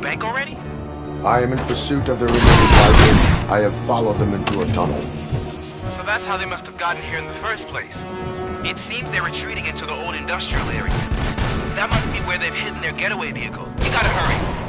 bank already? I am in pursuit of the remaining fighters. I have followed them into a tunnel. So that's how they must have gotten here in the first place. It seems they're retreating into the old industrial area. That must be where they've hidden their getaway vehicle. You gotta hurry.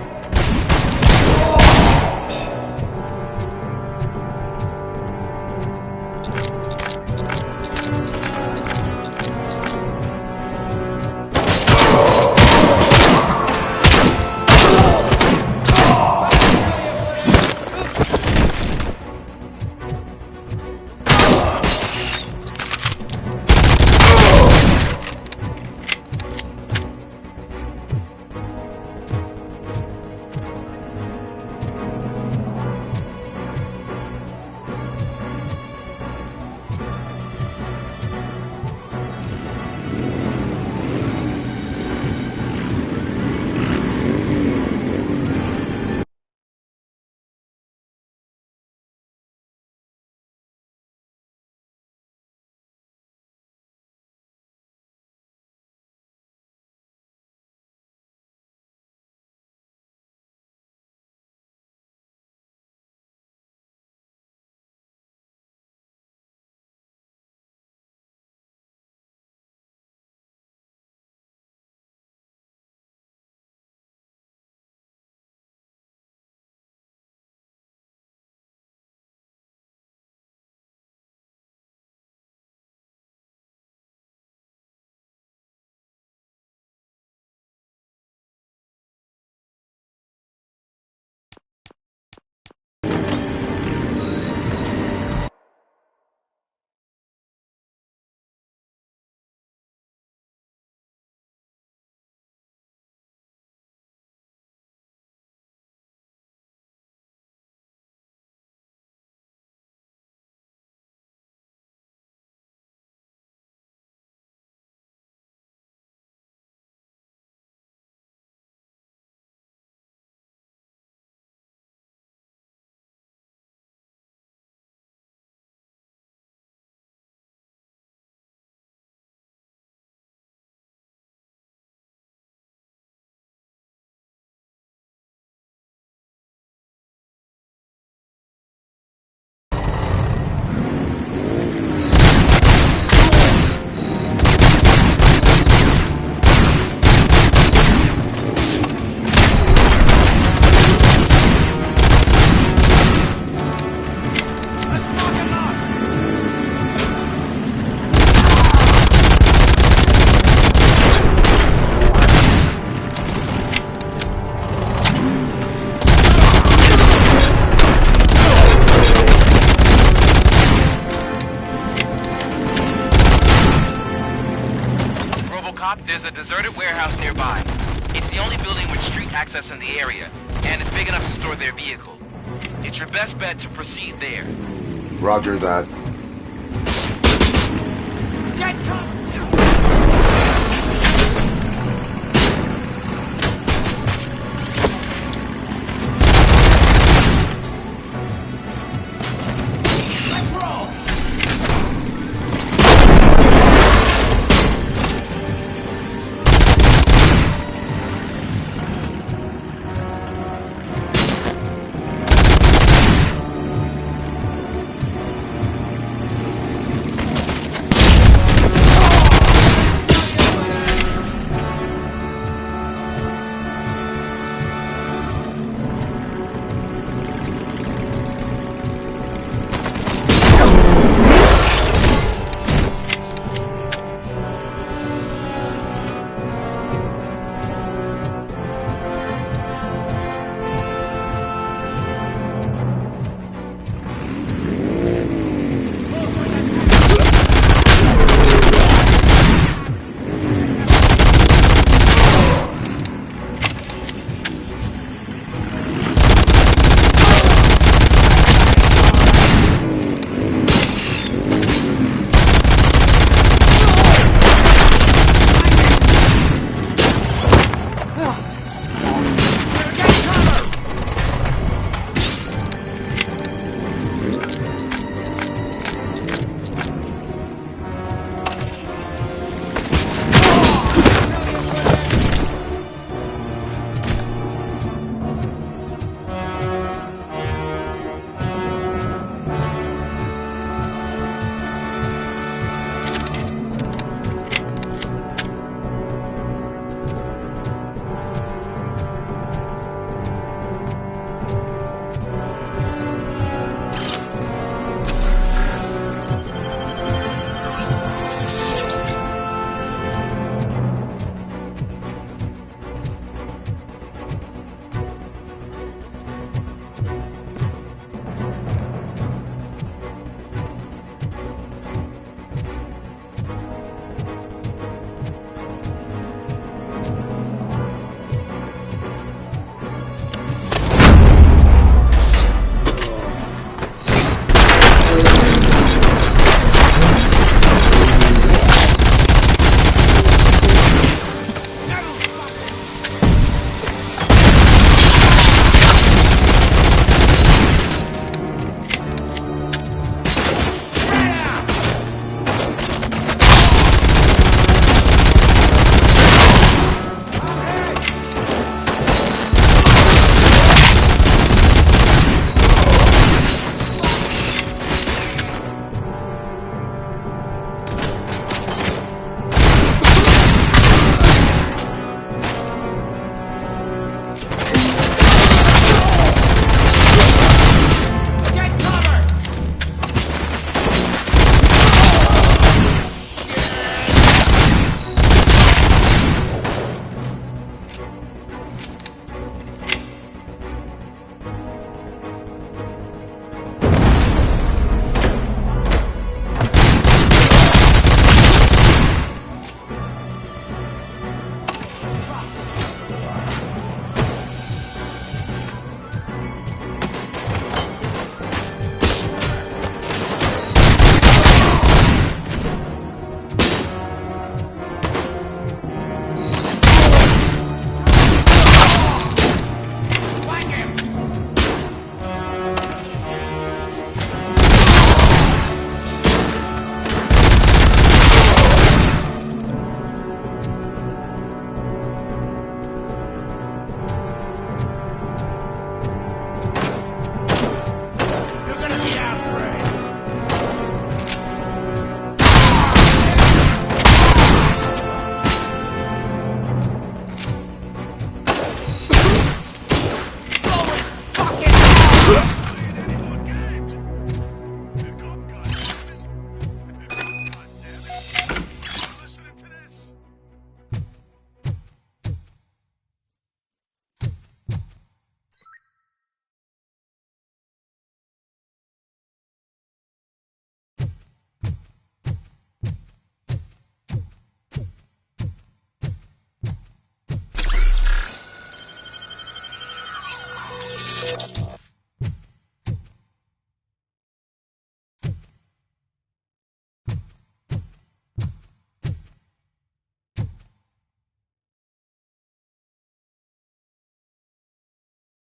top, there's a deserted warehouse nearby. It's the only building with street access in the area, and it's big enough to store their vehicle. It's your best bet to proceed there. Roger that. Get cover!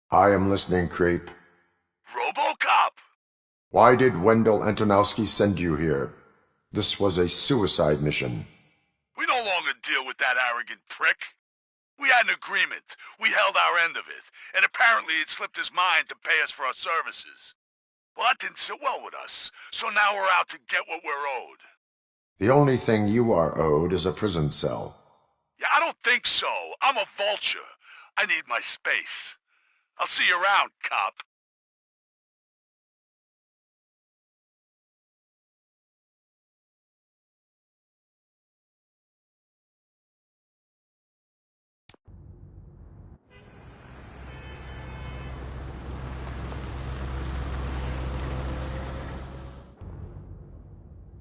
I am listening, Creep. RoboCop! Why did Wendell Antonowski send you here? This was a suicide mission. We no longer deal with that arrogant prick. We had an agreement. We held our end of it, and apparently it slipped his mind to pay us for our services. Well, that didn't sit well with us, so now we're out to get what we're owed. The only thing you are owed is a prison cell. Yeah, I don't think so. I'm a vulture. I need my space. I'll see you around, cop.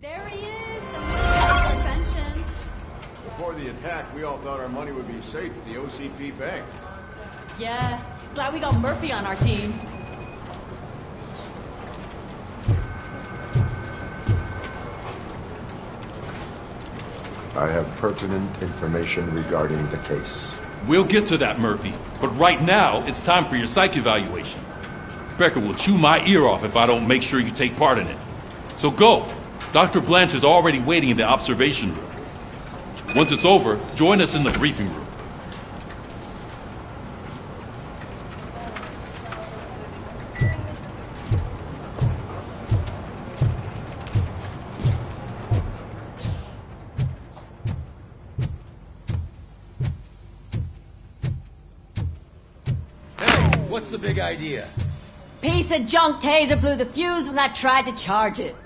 There he is, the man of conventions. Before the attack, we all thought our money would be safe at the OCP bank. Yeah, glad we got Murphy on our team. I have pertinent information regarding the case. We'll get to that, Murphy. But right now, it's time for your psych evaluation. Becker will chew my ear off if I don't make sure you take part in it. So go. Dr. Blanche is already waiting in the observation room. Once it's over, join us in the briefing room. What's the big idea? Piece of junk taser blew the fuse when I tried to charge it.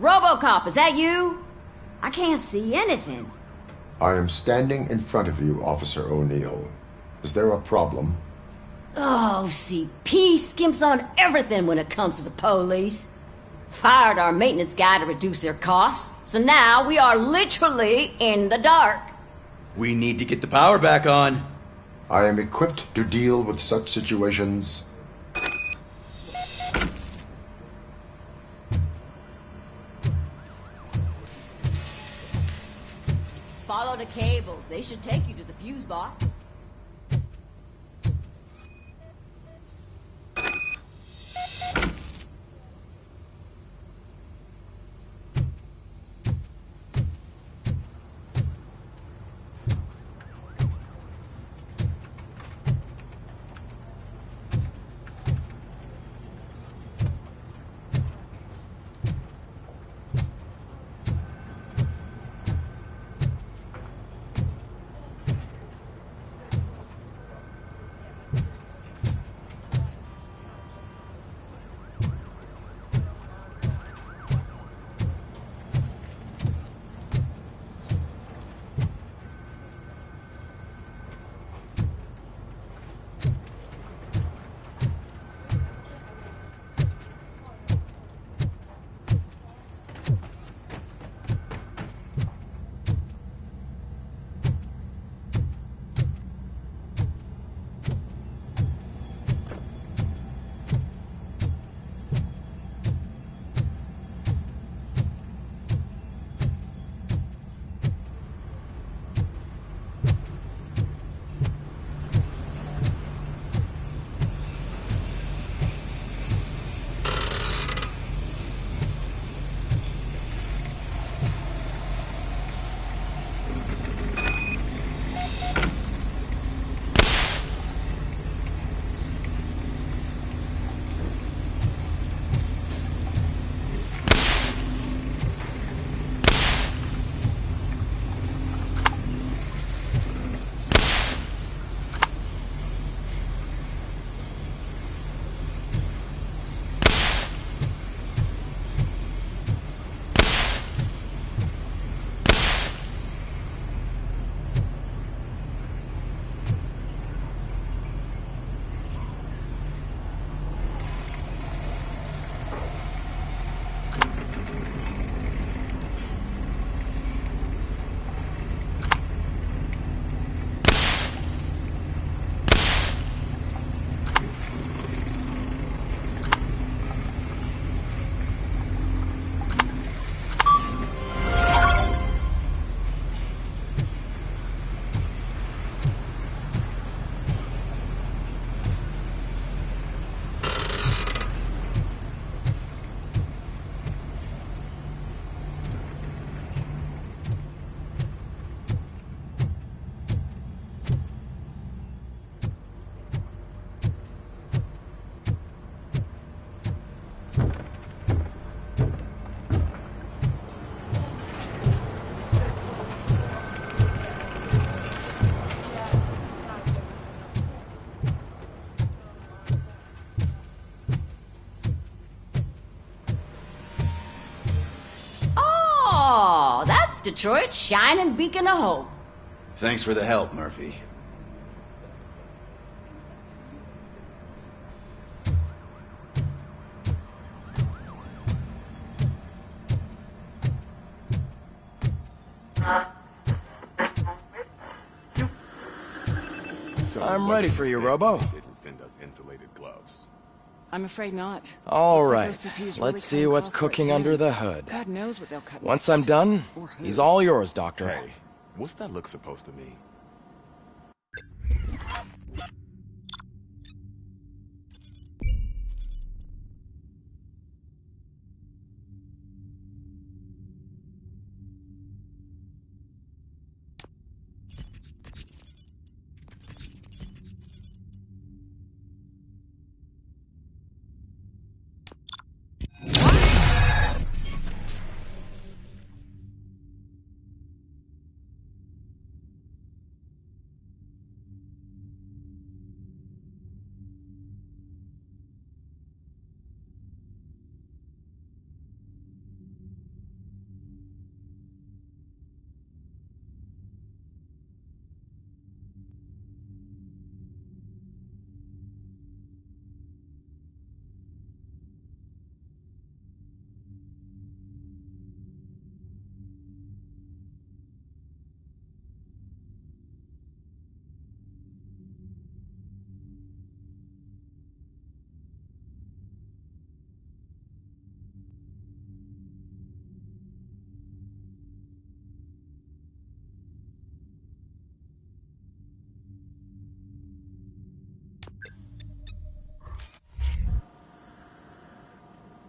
RoboCop, is that you? I can't see anything. I am standing in front of you, Officer O'Neill. Is there a problem? Oh, CP skimps on everything when it comes to the police. Fired our maintenance guy to reduce their costs, so now we are literally in the dark. We need to get the power back on. I am equipped to deal with such situations. Follow the cables. They should take you to the fuse box. Detroit's shining beacon of hope. Thanks for the help, Murphy. I'm ready for you, Robo. Didn't send us insulated gloves. I'm afraid not. All Looks like right, OCP's let's really see cutting what's costs cooking right under now. the hood. God knows what they'll cut Once next. I'm done, Or who. he's all yours, Doctor. Hey, what's that look supposed to mean?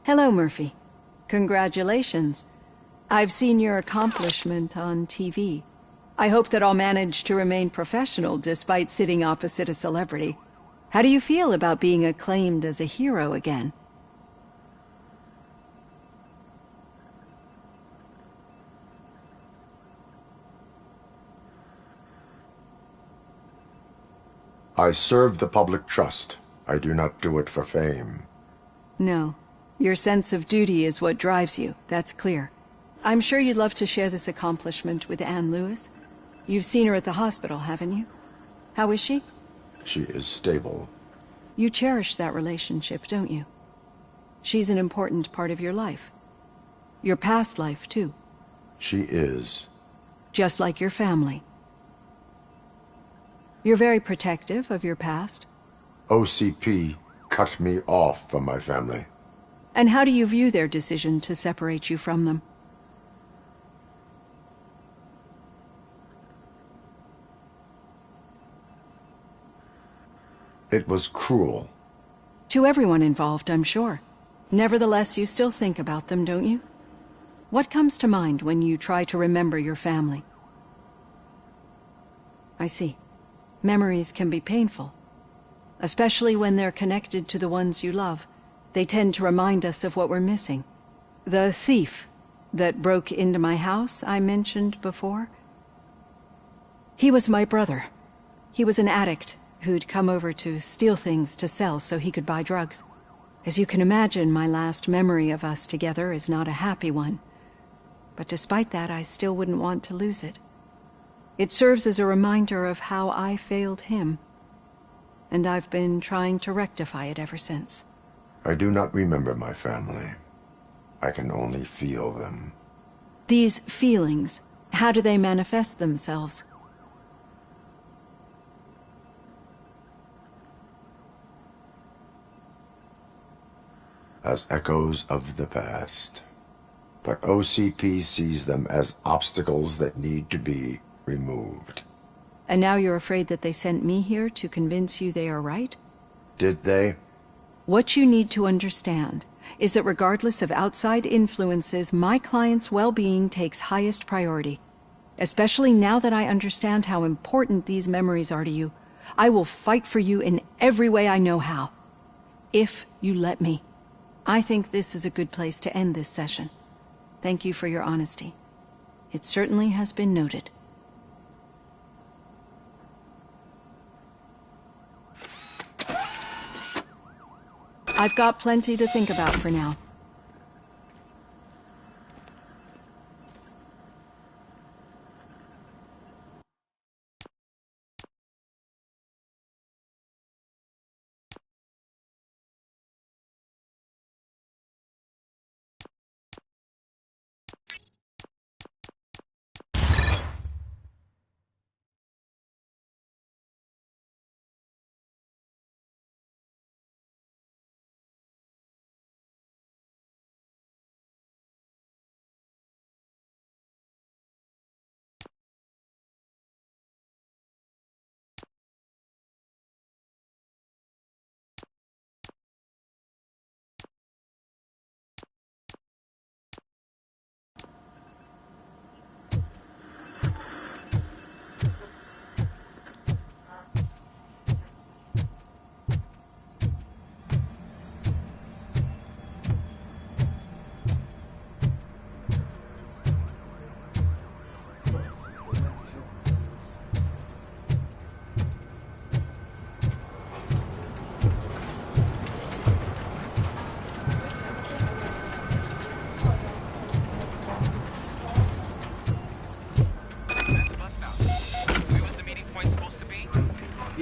Hello, Murphy. Congratulations. I've seen your accomplishment on TV. I hope that I'll manage to remain professional despite sitting opposite a celebrity. How do you feel about being acclaimed as a hero again? I serve the public trust. I do not do it for fame. No. Your sense of duty is what drives you, that's clear. I'm sure you'd love to share this accomplishment with Anne Lewis. You've seen her at the hospital, haven't you? How is she? She is stable. You cherish that relationship, don't you? She's an important part of your life. Your past life, too. She is. Just like your family. You're very protective of your past. OCP cut me off from my family. And how do you view their decision to separate you from them? It was cruel. To everyone involved, I'm sure. Nevertheless, you still think about them, don't you? What comes to mind when you try to remember your family? I see. Memories can be painful. Especially when they're connected to the ones you love. They tend to remind us of what we're missing. The thief that broke into my house I mentioned before? He was my brother. He was an addict who'd come over to steal things to sell so he could buy drugs. As you can imagine, my last memory of us together is not a happy one. But despite that, I still wouldn't want to lose it. It serves as a reminder of how I failed him. And I've been trying to rectify it ever since. I do not remember my family. I can only feel them. These feelings, how do they manifest themselves? As echoes of the past. But OCP sees them as obstacles that need to be removed. And now you're afraid that they sent me here to convince you they are right? Did they? What you need to understand is that regardless of outside influences, my client's well-being takes highest priority. Especially now that I understand how important these memories are to you. I will fight for you in every way I know how. If you let me. I think this is a good place to end this session. Thank you for your honesty. It certainly has been noted. I've got plenty to think about for now.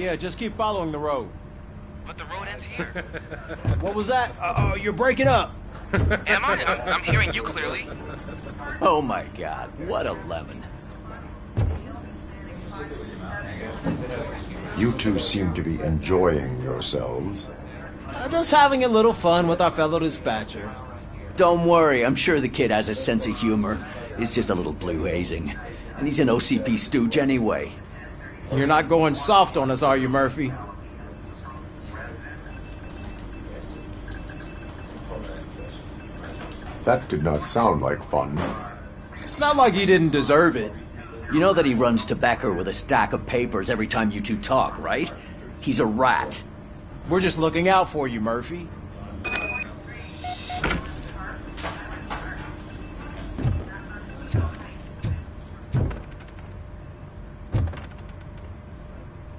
Yeah, just keep following the road. But the road ends here. What was that? You're breaking up. Am I? I'm hearing you clearly. Oh my god, what a lemon. You two seem to be enjoying yourselves. Just having a little fun with our fellow dispatcher. Don't worry, I'm sure the kid has a sense of humor. It's just a little blue hazing. And he's an OCP stooge anyway. You're not going soft on us, are you, Murphy? That did not sound like fun. It's not like you didn't deserve it. You know that he runs to Becker with a stack of papers every time you two talk, right? He's a rat. We're just looking out for you, Murphy.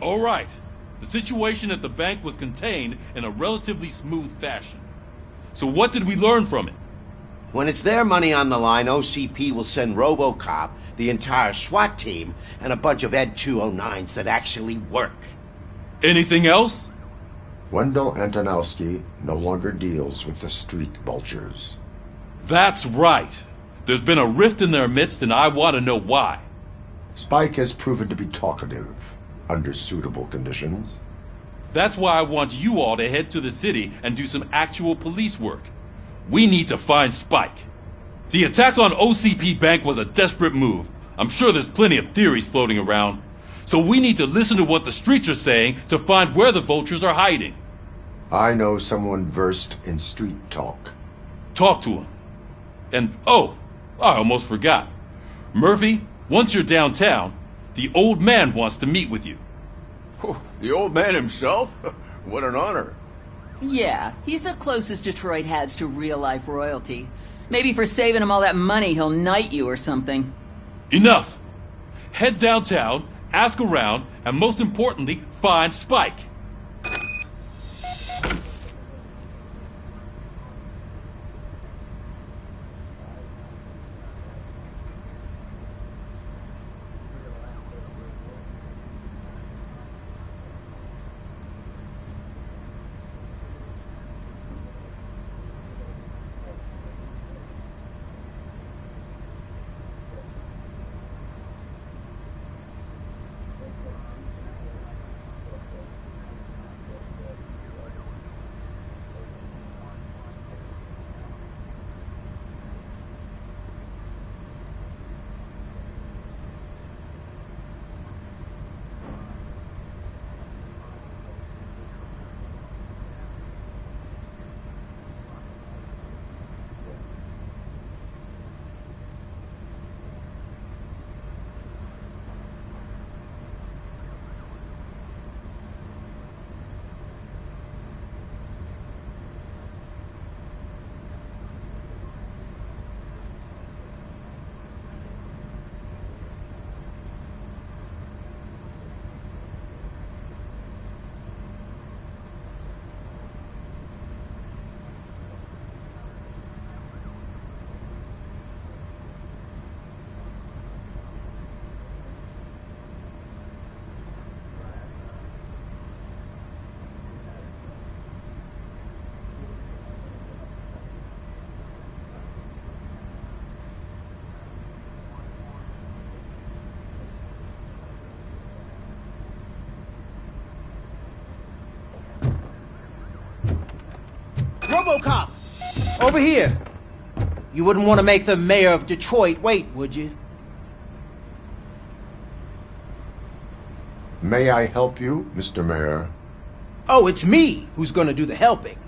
All right. The situation at the bank was contained in a relatively smooth fashion. So what did we learn from it? When it's their money on the line, OCP will send RoboCop, the entire SWAT team, and a bunch of Ed 209s that actually work. Anything else? Wendell Antonowski no longer deals with the street vultures. That's right. There's been a rift in their midst, and I want to know why. Spike has proven to be talkative, under suitable conditions. That's why I want you all to head to the city and do some actual police work. We need to find Spike. The attack on OCP Bank was a desperate move. I'm sure there's plenty of theories floating around. So we need to listen to what the streets are saying to find where the vultures are hiding. I know someone versed in street talk. Talk to him. And, oh, I almost forgot. Murphy, once you're downtown, the old man wants to meet with you. Oh, the old man himself? What an honor. Yeah, he's the closest Detroit has to real-life royalty. Maybe for saving him all that money, he'll knight you or something. Enough! Head downtown, ask around, and most importantly, find Spike. RoboCop! Over here! You wouldn't want to make the mayor of Detroit wait, would you? May I help you, Mr. Mayor? Oh, it's me who's gonna do the helping.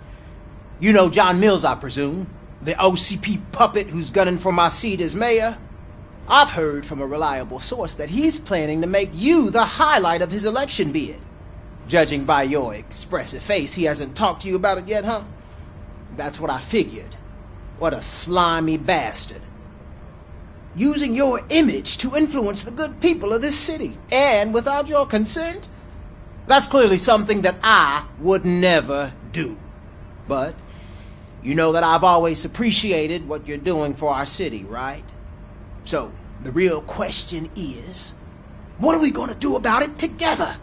You know John Mills, I presume? The OCP puppet who's gunning for my seat as mayor? I've heard from a reliable source that he's planning to make you the highlight of his election bid. Judging by your expressive face, he hasn't talked to you about it yet, huh? That's what I figured. What a slimy bastard. Using your image to influence the good people of this city, and without your consent? That's clearly something that I would never do. But you know that I've always appreciated what you're doing for our city, right? So, the real question is, what are we gonna do about it together?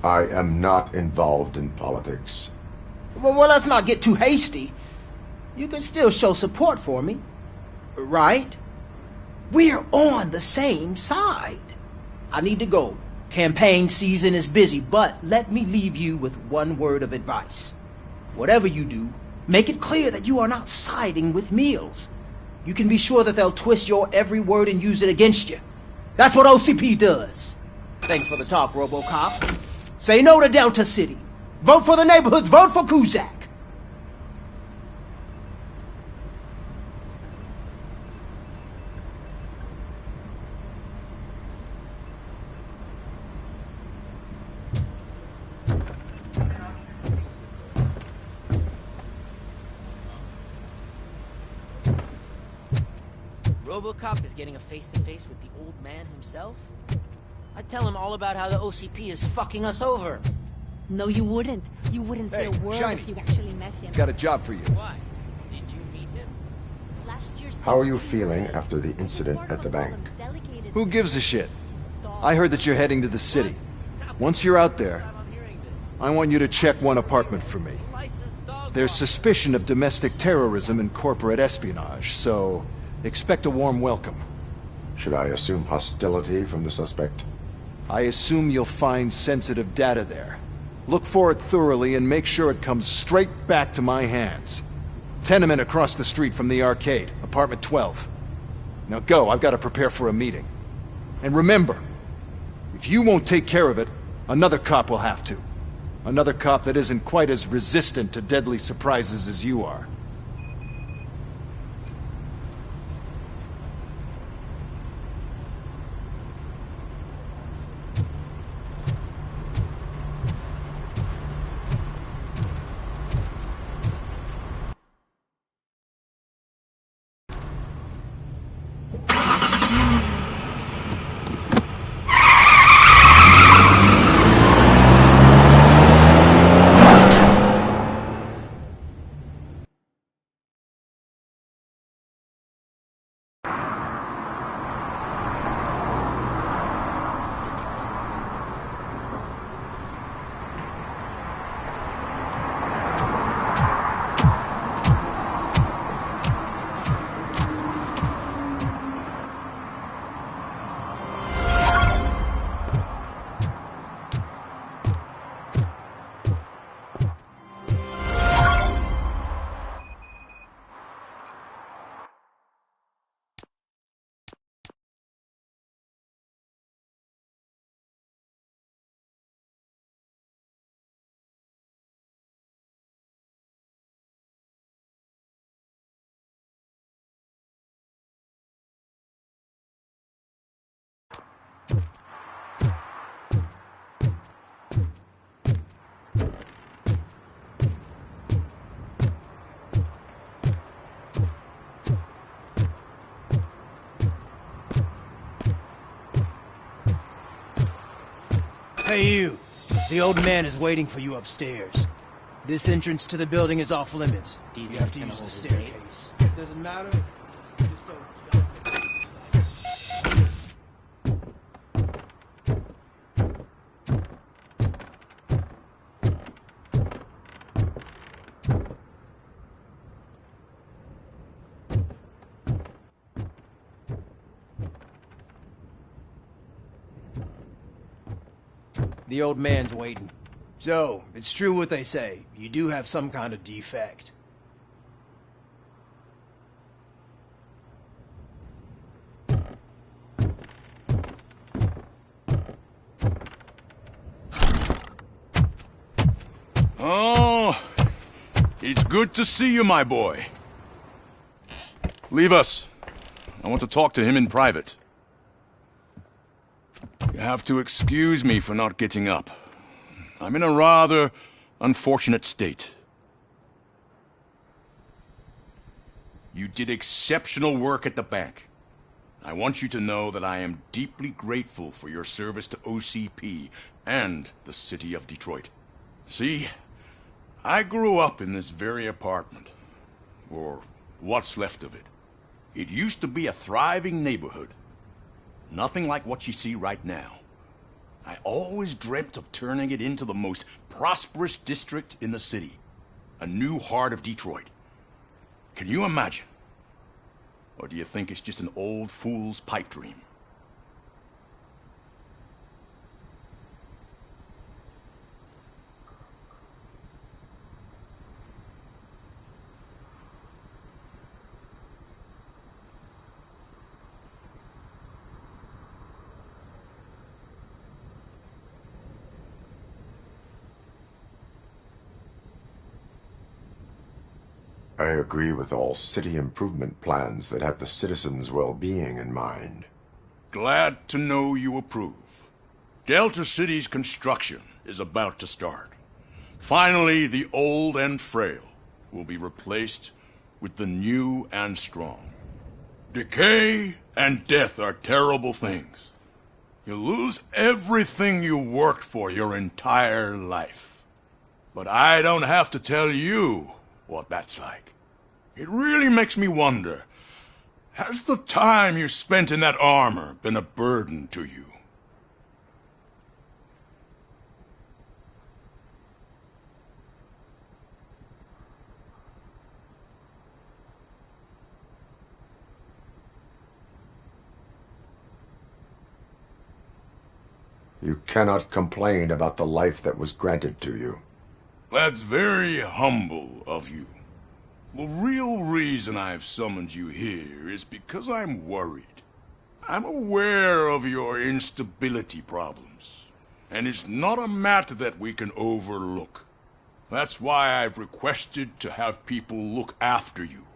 I am not involved in politics. Well, let's not get too hasty. You can still show support for me, right? We're on the same side. I need to go. Campaign season is busy, but let me leave you with one word of advice. Whatever you do, make it clear that you are not siding with Mills. You can be sure that they'll twist your every word and use it against you. That's what OCP does. Thanks for the talk, RoboCop. Say no to Delta City. Vote for the neighborhoods. Vote for Kuzak. RoboCop is getting a face-to-face with the old man himself? I'd tell him all about how the OCP is fucking us over. No, you wouldn't. You wouldn't say a word if you actually met him. Got a job for you. Why? Did you meet him? Last year's How are you feeling after the incident at the bank? Who gives a shit? I heard that you're heading to the city. Once you're out there, I want you to check one apartment for me. There's suspicion of domestic terrorism and corporate espionage, so expect a warm welcome. Should I assume hostility from the suspect? I assume you'll find sensitive data there. Look for it thoroughly and make sure it comes straight back to my hands. Tenement across the street from the arcade, apartment 12. Now go, I've got to prepare for a meeting. And remember, if you won't take care of it, another cop will have to. Another cop that isn't quite as resistant to deadly surprises as you are. Hey you, the old man is waiting for you upstairs. This entrance to the building is off limits. You have to use the staircase. Doesn't matter. Just don't... The old man's waiting. So, it's true what they say. You do have some kind of defect. Oh, it's good to see you, my boy. Leave us. I want to talk to him in private. You have to excuse me for not getting up. I'm in a rather unfortunate state. You did exceptional work at the bank. I want you to know that I am deeply grateful for your service to OCP and the city of Detroit. See, I grew up in this very apartment, or what's left of it. It used to be a thriving neighborhood. Nothing like what you see right now. I always dreamt of turning it into the most prosperous district in the city. A new heart of Detroit. Can you imagine? Or do you think it's just an old fool's pipe dream? I agree with all city improvement plans that have the citizens' well-being in mind. Glad to know you approve. Delta City's construction is about to start. Finally, the old and frail will be replaced with the new and strong. Decay and death are terrible things. You lose everything you worked for your entire life. But I don't have to tell you what that's like. It really makes me wonder, has the time you spent in that armor been a burden to you? You cannot complain about the life that was granted to you. That's very humble of you. The real reason I've summoned you here is because I'm worried. I'm aware of your instability problems, and it's not a matter that we can overlook. That's why I've requested to have people look after you.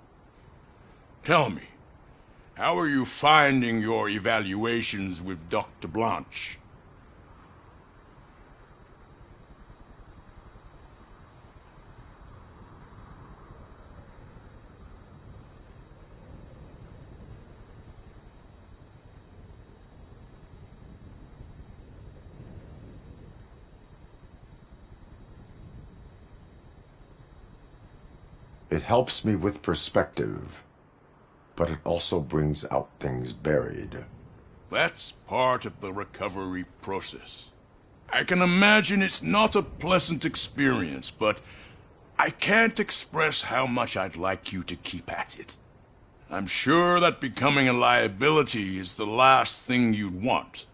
Tell me, how are you finding your evaluations with Dr. Blanche? It helps me with perspective, but it also brings out things buried. That's part of the recovery process. I can imagine it's not a pleasant experience, but I can't express how much I'd like you to keep at it. I'm sure that becoming a liability is the last thing you'd want.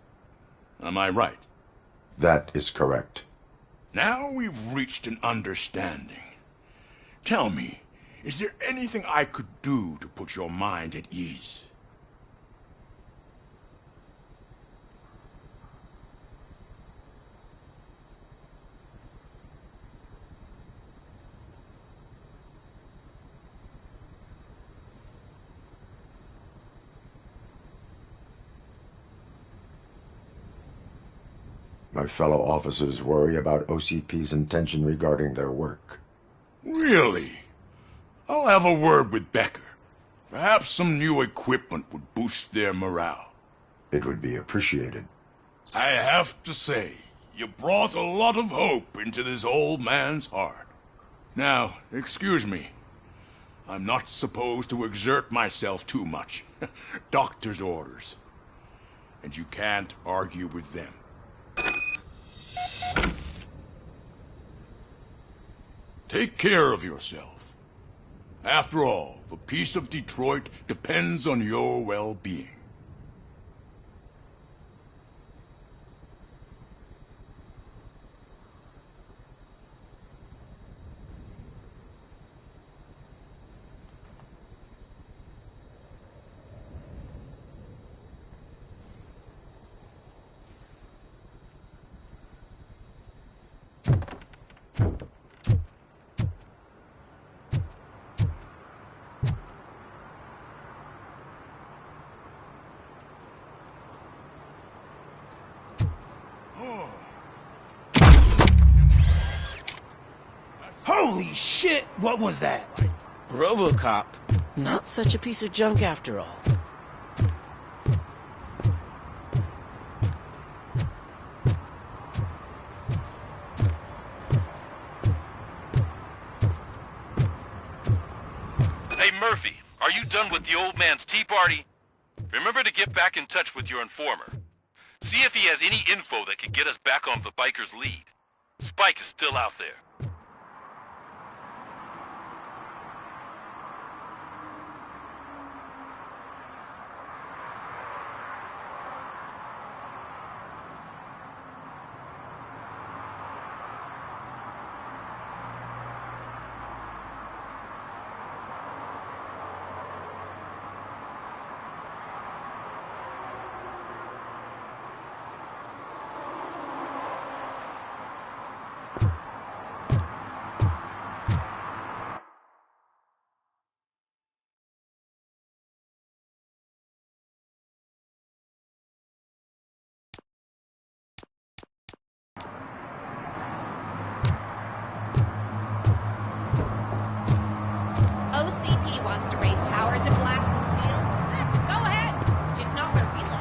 Am I right? That is correct. Now we've reached an understanding. Tell me, is there anything I could do to put your mind at ease? My fellow officers worry about OCP's intention regarding their work. Really? I'll have a word with Becker. Perhaps some new equipment would boost their morale. It would be appreciated. I have to say, you brought a lot of hope into this old man's heart. Now, excuse me. I'm not supposed to exert myself too much. Doctor's orders. And you can't argue with them. Take care of yourself. After all, the peace of Detroit depends on your well-being. Holy shit! What was that? RoboCop. Not such a piece of junk after all. Hey, Murphy, are you done with the old man's tea party? Remember to get back in touch with your informer. See if he has any info that can get us back on the biker's lead. Spike is still out there. OCP wants to raise towers of glass and steel. Go ahead. Just not where we live.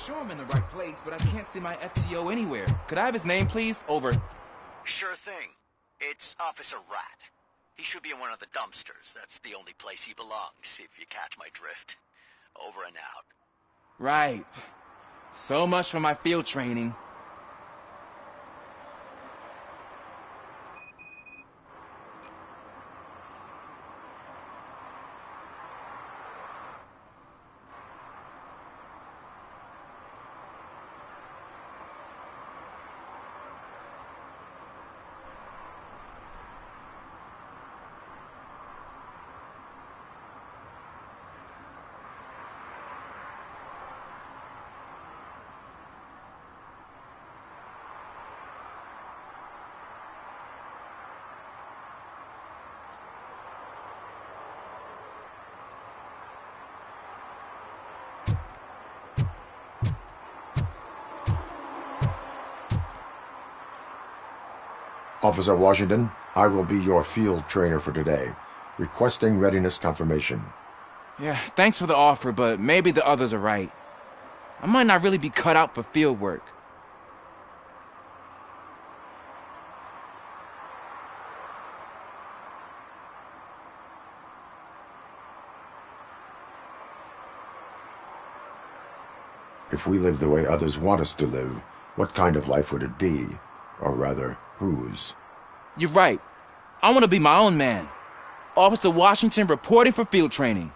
Sure I'm in the right place, but I can't see my FTO anywhere. Could I have his name, please? Over. Sure thing. It's Officer Rat. He should be in one of the dumpsters. That's the only place he belongs, if you catch my drift. Over and out. Right. So much for my field training. Officer Washington, I will be your field trainer for today. Requesting readiness confirmation. Yeah, thanks for the offer, but maybe the others are right. I might not really be cut out for field work. If we live the way others want us to live, what kind of life would it be? Or rather, whose? You're right. I want to be my own man. Officer Washington reporting for field training.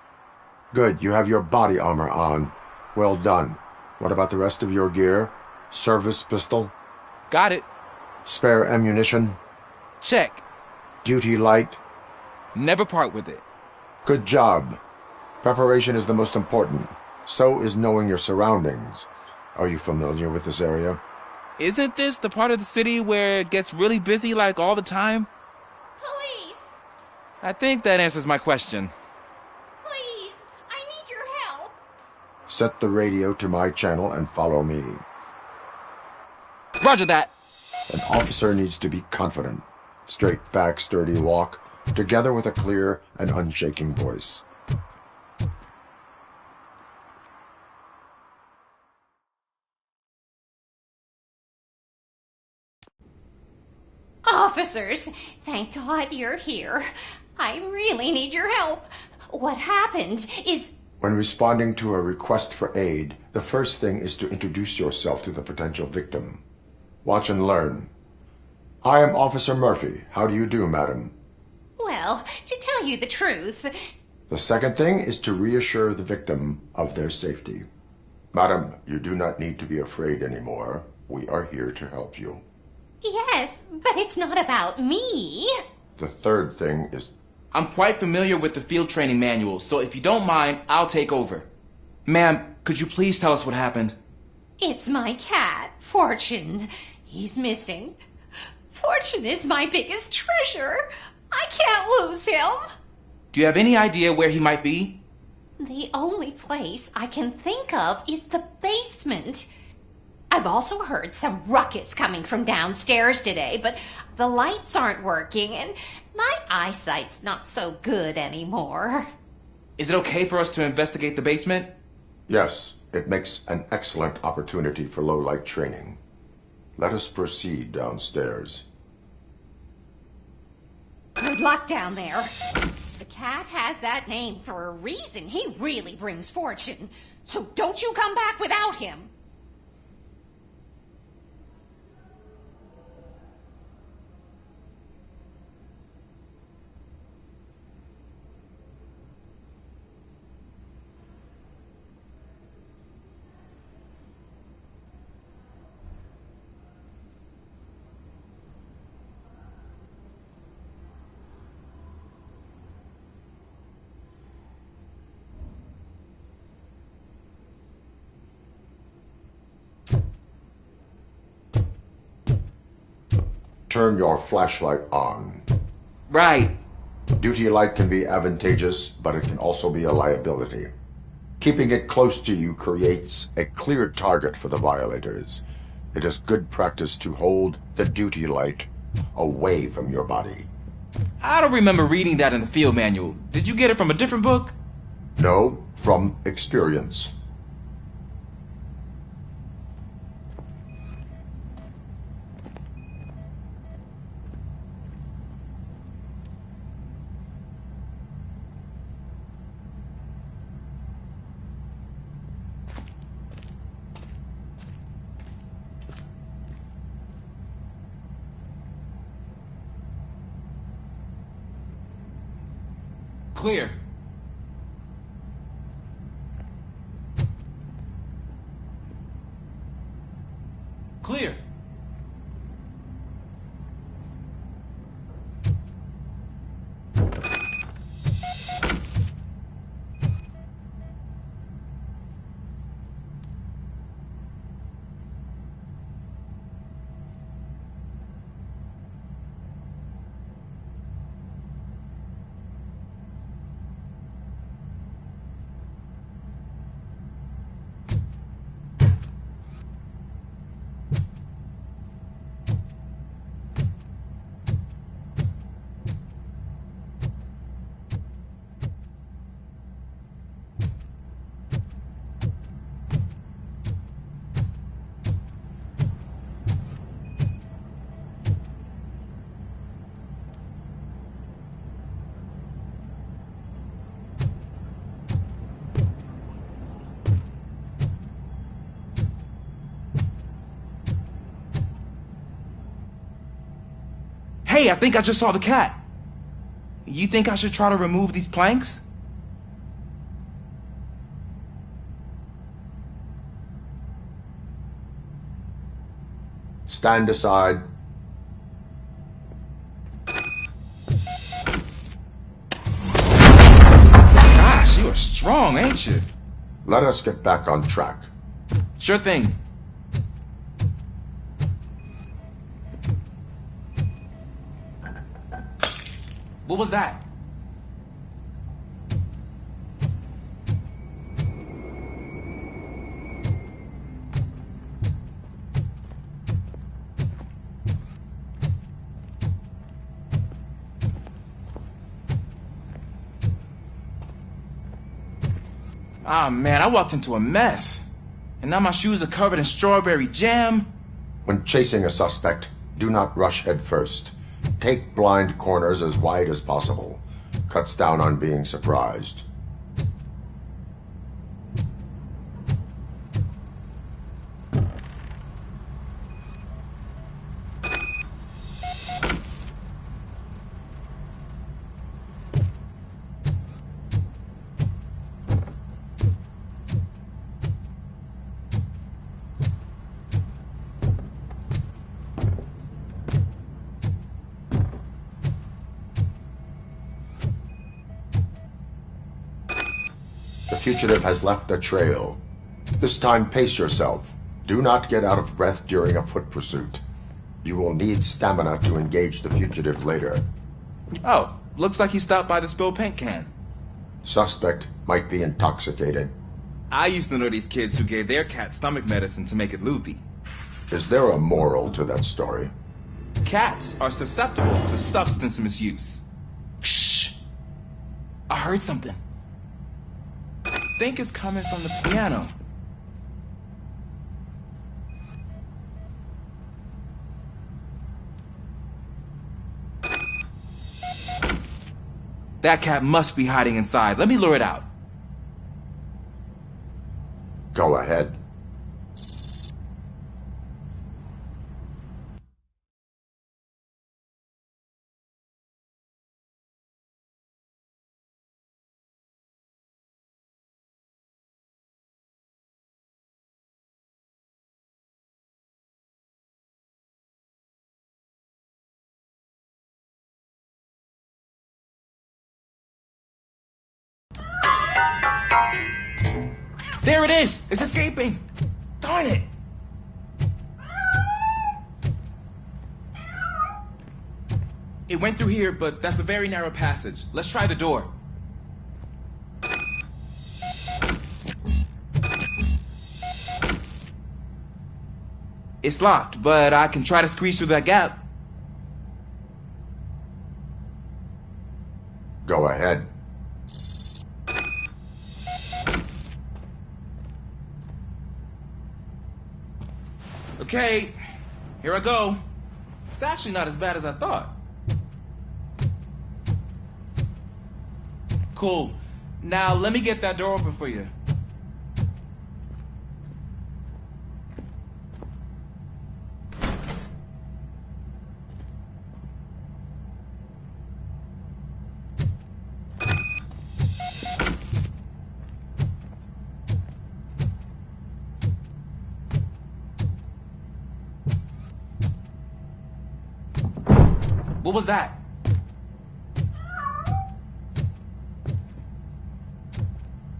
Good, you have your body armor on. Well done. What about the rest of your gear? Service pistol? Got it. Spare ammunition? Check. Duty light? Never part with it. Good job. Preparation is the most important. So is knowing your surroundings. Are you familiar with this area? Isn't this the part of the city where it gets really busy like all the time? Police! I think that answers my question. Please! I need your help! Set the radio to my channel and follow me. Roger that! An officer needs to be confident. Straight back, sturdy walk, together with a clear and unshaking voice. Officers, thank God you're here. I really need your help. What happened is... When responding to a request for aid, the first thing is to introduce yourself to the potential victim. Watch and learn. I am Officer Murphy. How do you do, madam? Well, to tell you the truth... The second thing is to reassure the victim of their safety. Madam, you do not need to be afraid anymore. We are here to help you. Yes, but it's not about me. The third thing is... I'm quite familiar with the field training manual, so if you don't mind, I'll take over. Ma'am, could you please tell us what happened? It's my cat, Fortune. He's missing. Fortune is my biggest treasure. I can't lose him. Do you have any idea where he might be? The only place I can think of is the basement. I've also heard some ruckus coming from downstairs today, but the lights aren't working and my eyesight's not so good anymore. Is it okay for us to investigate the basement? Yes, it makes an excellent opportunity for low-light training. Let us proceed downstairs. Good luck down there. The cat has that name for a reason. He really brings fortune. So don't you come back without him. Turn your flashlight on. Right. Duty light can be advantageous, but it can also be a liability. Keeping it close to you creates a clear target for the violators. It is good practice to hold the duty light away from your body. I don't remember reading that in the field manual. Did you get it from a different book? No, from experience. Clear. Clear. Hey, I think I just saw the cat. You think I should try to remove these planks? Stand aside. Gosh, you are strong, ain't you? Let us get back on track. Sure thing. What was that? Ah, man, I walked into a mess. And now my shoes are covered in strawberry jam. When chasing a suspect, do not rush head first. Take blind corners as wide as possible. Cuts down on being surprised. The fugitive has left a trail. This time, pace yourself. Do not get out of breath during a foot pursuit. You will need stamina to engage the fugitive later. Oh, looks like he stopped by the spilled paint can. Suspect might be intoxicated. I used to know these kids who gave their cat stomach medicine to make it loopy. Is there a moral to that story? Cats are susceptible to substance misuse. Shh! I heard something. I think it's coming from the piano. That cat must be hiding inside. Let me lure it out. Go ahead. There it is! It's escaping! Darn it! It went through here, but that's a very narrow passage. Let's try the door. It's locked, but I can try to squeeze through that gap. Go ahead. Okay, here I go. It's actually not as bad as I thought. Cool. Now let me get that door open for you. What was that?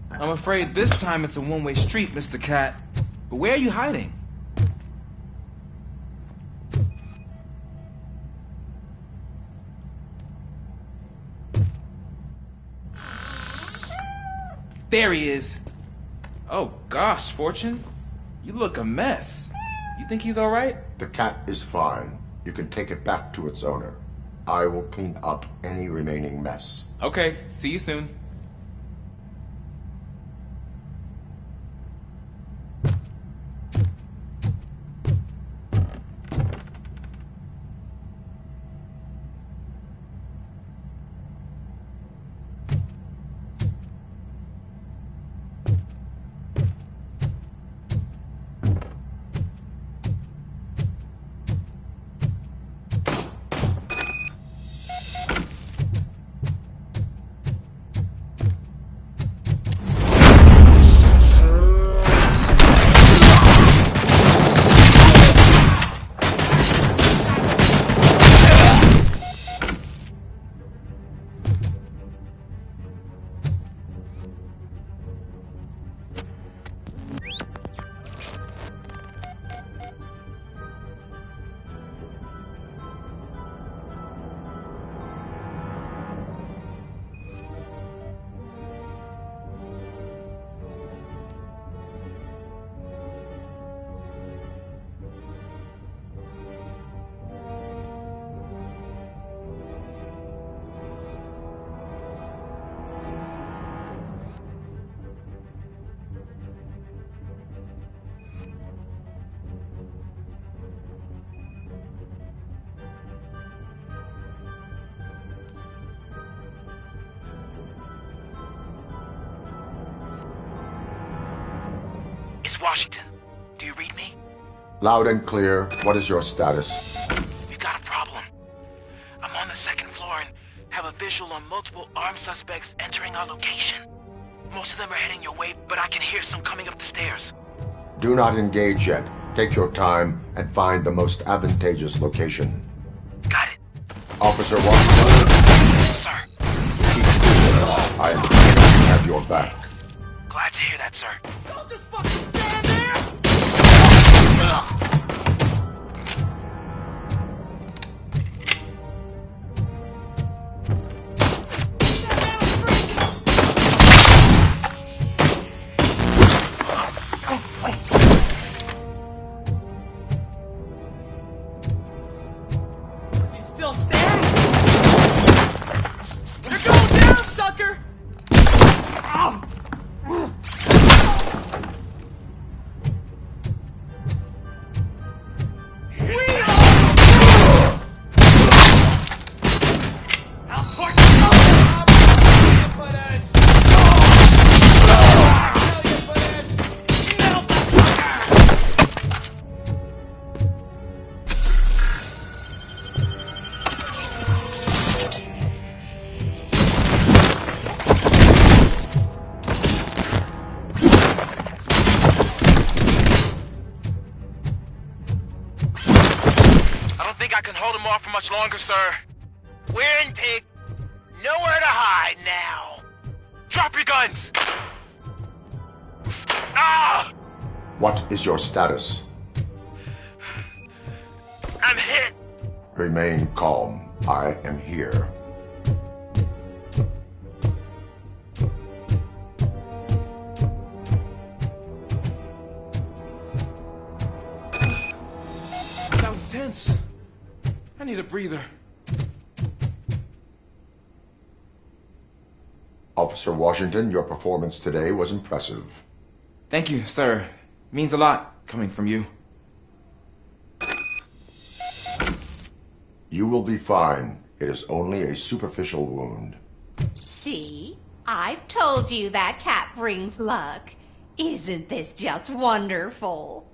I'm afraid this time it's a one-way street, Mr. Cat. But where are you hiding? There he is. Oh gosh, Fortune. You look a mess. You think he's all right? The cat is fine. You can take it back to its owner. I will clean up any remaining mess. Okay, see you soon. Washington, do you read me? Loud and clear. What is your status? We got a problem. I'm on the second floor and have a visual on multiple armed suspects entering our location. Most of them are heading your way, but I can hear some coming up the stairs. Do not engage yet. Take your time and find the most advantageous location. Got it. Officer Washington. Sir. Keep cool. I have your back. Glad to hear that, sir. Don't just fucking stand there! all stare. You're going down, sucker! I can hold him off for much longer, sir. We're in, pig. Nowhere to hide now. Drop your guns! Ah! What is your status? I'm hit. Remain calm. I am here. That was tense. I need a breather. Officer Washington, your performance today was impressive. Thank you, sir. Means a lot coming from you. You will be fine. It is only a superficial wound. See? I've told you that cat brings luck. Isn't this just wonderful?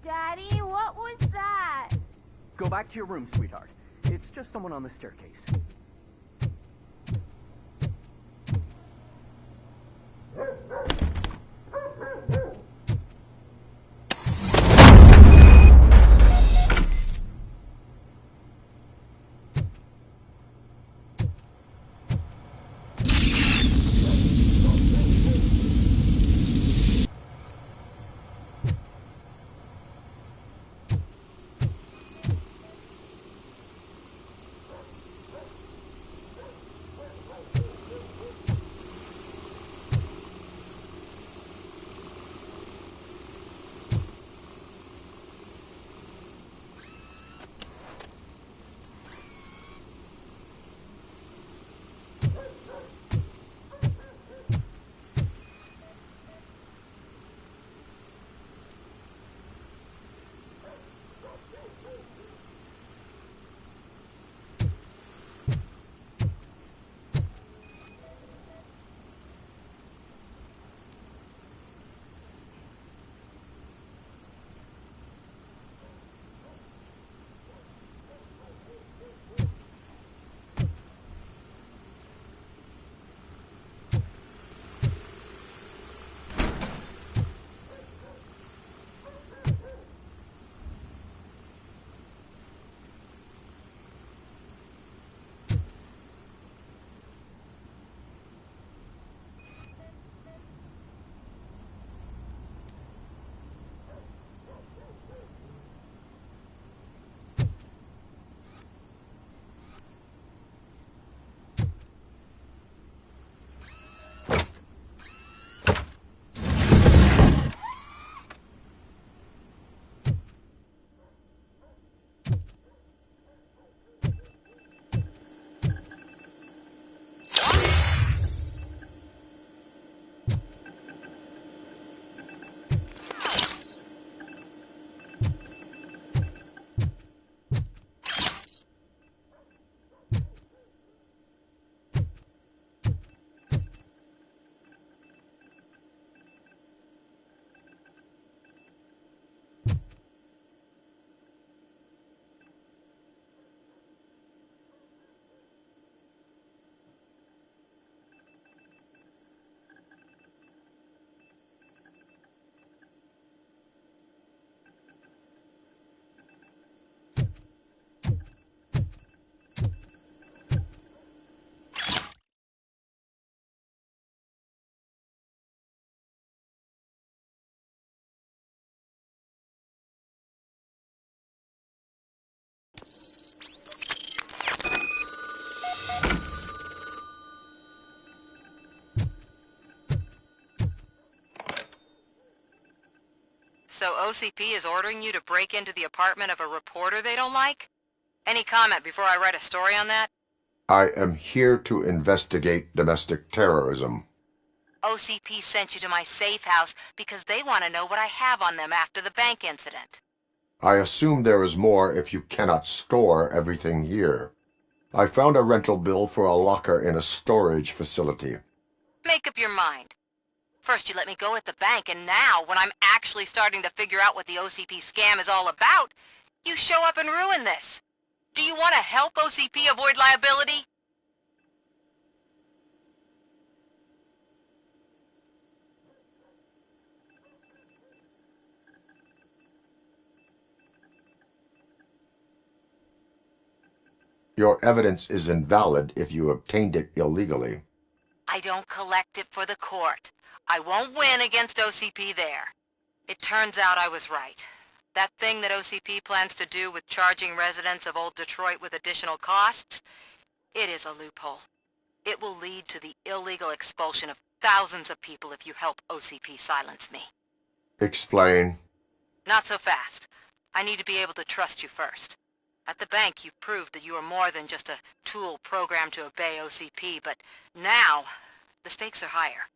Daddy, what was that? Go back to your room, sweetheart. It's just someone on the staircase. So OCP is ordering you to break into the apartment of a reporter they don't like? Any comment before I write a story on that? I am here to investigate domestic terrorism. OCP sent you to my safe house because they want to know what I have on them after the bank incident. I assume there is more if you cannot store everything here. I found a rental bill for a locker in a storage facility. Make up your mind. First you let me go at the bank, and now, when I'm actually starting to figure out what the OCP scam is all about, you show up and ruin this. Do you want to help OCP avoid liability? Your evidence is invalid if you obtained it illegally. I don't collect it for the court. I won't win against OCP there. It turns out I was right. That thing that OCP plans to do with charging residents of Old Detroit with additional costs, it is a loophole. It will lead to the illegal expulsion of thousands of people if you help OCP silence me. Explain. Not so fast. I need to be able to trust you first. At the bank, you proved that you are more than just a tool programmed to obey OCP, but now, the stakes are higher.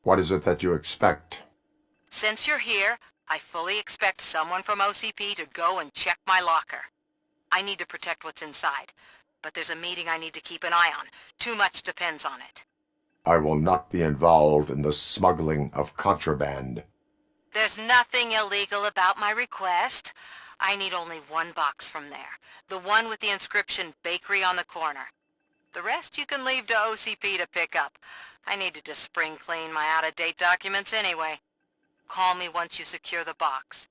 What is it that you expect? Since you're here, I fully expect someone from OCP to go and check my locker. I need to protect what's inside, but there's a meeting I need to keep an eye on. Too much depends on it. I will not be involved in the smuggling of contraband. There's nothing illegal about my request. I need only one box from there. The one with the inscription Bakery on the corner. The rest you can leave to OCP to pick up. I needed to spring clean my out-of-date documents anyway. Call me once you secure the box.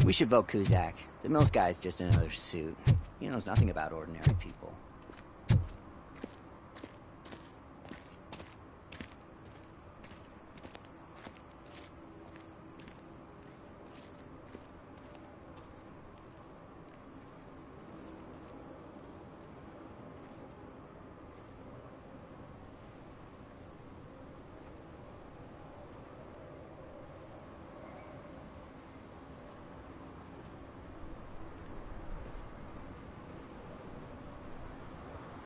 We should vote Kuzak. The Mills guy's just another suit. He knows nothing about ordinary people.